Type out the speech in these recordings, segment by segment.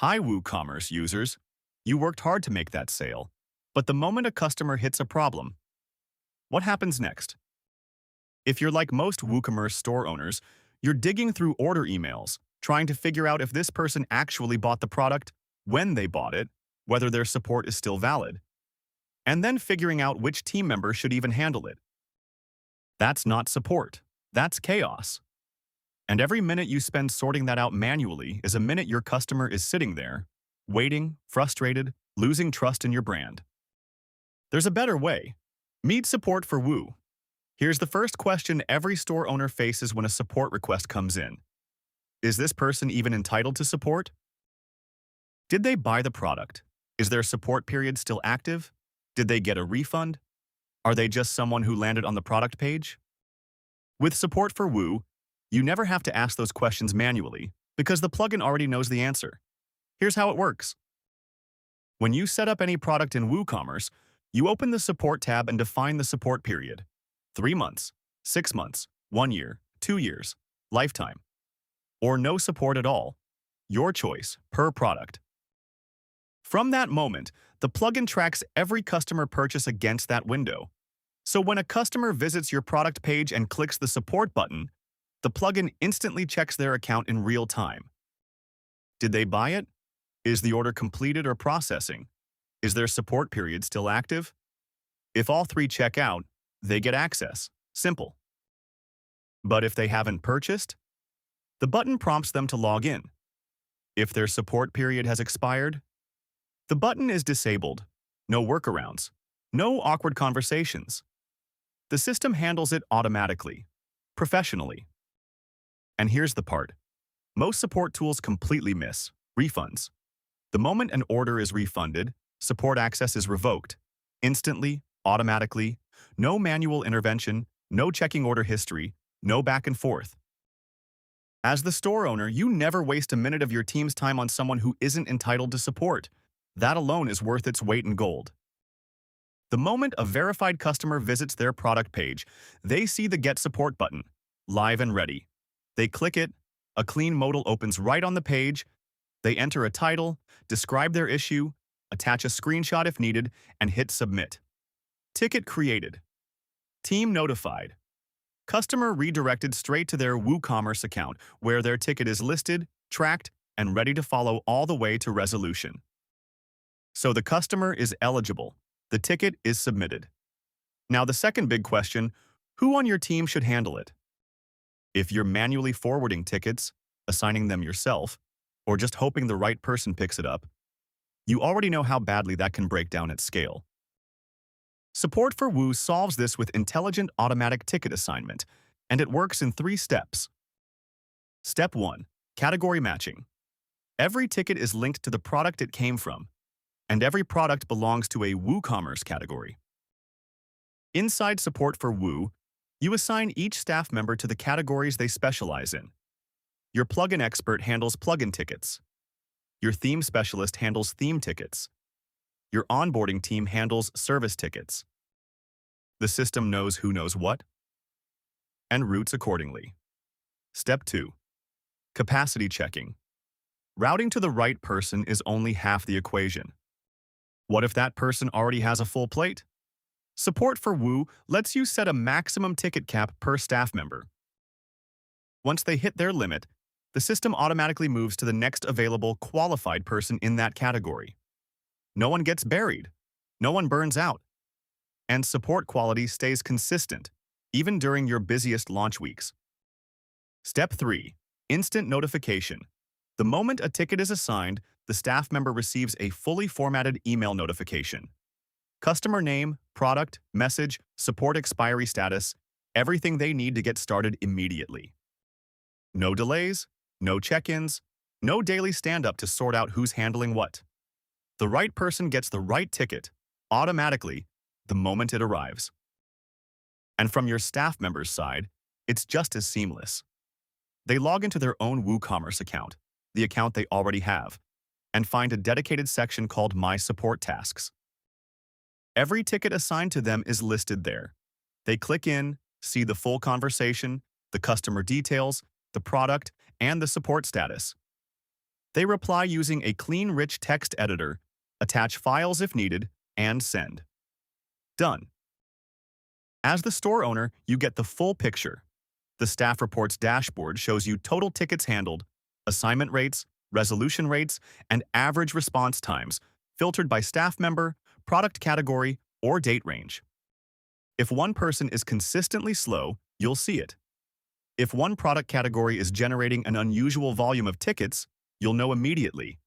Hi, WooCommerce users. You worked hard to make that sale, but the moment a customer hits a problem, what happens next? If you're like most WooCommerce store owners, you're digging through order emails, trying to figure out if this person actually bought the product, when they bought it, whether their support is still valid, and then figuring out which team member should even handle it. That's not support. That's chaos. And every minute you spend sorting that out manually is a minute your customer is sitting there, waiting, frustrated, losing trust in your brand. There's a better way. Meet support for Woo. Here's the first question every store owner faces when a support request comes in. Is this person even entitled to support? Did they buy the product? Is their support period still active? Did they get a refund? Are they just someone who landed on the product page? With support for Woo, you never have to ask those questions manually because the plugin already knows the answer. Here's how it works. When you set up any product in WooCommerce, you open the Support tab and define the support period. 3 months, 6 months, 1 year, 2 years, lifetime. Or no support at all. Your choice, per product. From that moment, the plugin tracks every customer purchase against that window. So when a customer visits your product page and clicks the Support button, the plugin instantly checks their account in real time. Did they buy it? Is the order completed or processing? Is their support period still active? If all three check out, they get access. Simple. But if they haven't purchased, the button prompts them to log in. If their support period has expired, the button is disabled. No workarounds. No awkward conversations. The system handles it automatically, professionally. And here's the part. Most support tools completely miss refunds. The moment an order is refunded, support access is revoked. Instantly, automatically, no manual intervention, no checking order history, no back and forth. As the store owner, you never waste a minute of your team's time on someone who isn't entitled to support. That alone is worth its weight in gold. The moment a verified customer visits their product page, they see the Get Support button, live and ready. They click it, a clean modal opens right on the page, they enter a title, describe their issue, attach a screenshot if needed, and hit Submit. Ticket created. Team notified. Customer redirected straight to their WooCommerce account, where their ticket is listed, tracked, and ready to follow all the way to resolution. So the customer is eligible. The ticket is submitted. Now the second big question, who on your team should handle it? If you're manually forwarding tickets, assigning them yourself, or just hoping the right person picks it up, you already know how badly that can break down at scale. Support for Woo solves this with intelligent automatic ticket assignment, and it works in 3 steps. Step 1. Category matching. Every ticket is linked to the product it came from, and every product belongs to a WooCommerce category. Inside Support for Woo, you assign each staff member to the categories they specialize in. Your plugin expert handles plugin tickets. Your theme specialist handles theme tickets. Your onboarding team handles service tickets. The system knows who knows what and routes accordingly. Step 2. Capacity checking. Routing to the right person is only half the equation. What if that person already has a full plate? Support for Woo lets you set a maximum ticket cap per staff member. Once they hit their limit, the system automatically moves to the next available qualified person in that category. No one gets buried. No one burns out. And support quality stays consistent, even during your busiest launch weeks. Step 3. Instant notification. The moment a ticket is assigned, the staff member receives a fully formatted email notification. Customer name, product, message, support expiry status, everything they need to get started immediately. No delays, no check-ins, no daily stand-up to sort out who's handling what. The right person gets the right ticket, automatically, the moment it arrives. And from your staff member's side, it's just as seamless. They log into their own WooCommerce account, the account they already have, and find a dedicated section called My Support Tasks. Every ticket assigned to them is listed there. They click in, see the full conversation, the customer details, the product, and the support status. They reply using a clean, rich text editor, attach files if needed, and send. Done. As the store owner, you get the full picture. The staff reports dashboard shows you total tickets handled, assignment rates, resolution rates, and average response times, filtered by staff member, product category, or date range. If one person is consistently slow, you'll see it. If one product category is generating an unusual volume of tickets, you'll know immediately.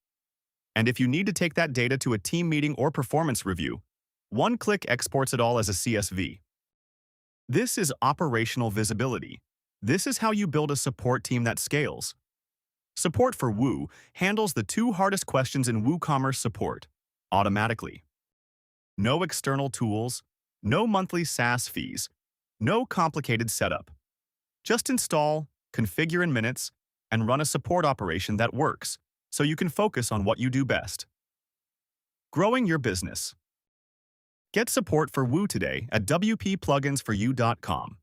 And if you need to take that data to a team meeting or performance review, one click exports it all as a CSV. This is operational visibility. This is how you build a support team that scales. Support for Woo handles the two hardest questions in WooCommerce support automatically. No external tools, no monthly SaaS fees, no complicated setup. Just install, configure in minutes, and run a support operation that works, so you can focus on what you do best. Growing your business. Get support for Woo today at wppluginsforyou.com.